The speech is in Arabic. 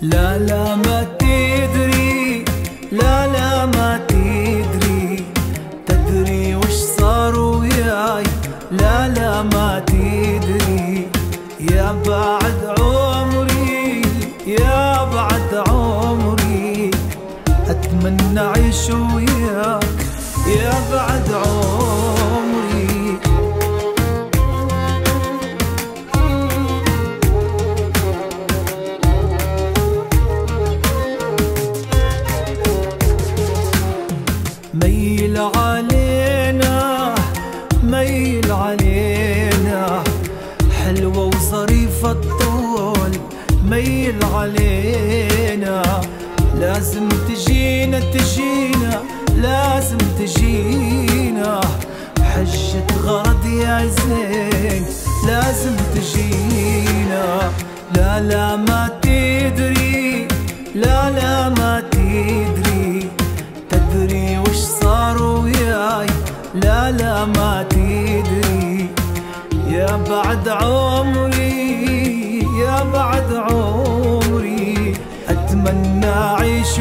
لا لا ما تدري، لا لا ما تدري، تدري وش صار وياي؟ لا لا ما تدري، يا بعد عمري، يا بعد عمري، أتمنى أعيش وياك يا بعد عمري. ميل علينا، ميل علينا، حلوة وظريفة الطول، ميل علينا، لازم تجينا تجينا، لازم تجينا، حجة غرض يا زين، لازم تجينا. لا لا ما تدري، لا لا ما تدري، تدري وش صار وياي؟ لا لا ما تدري، يا بعد عمري، يا بعد عمري، أتمنى أعيش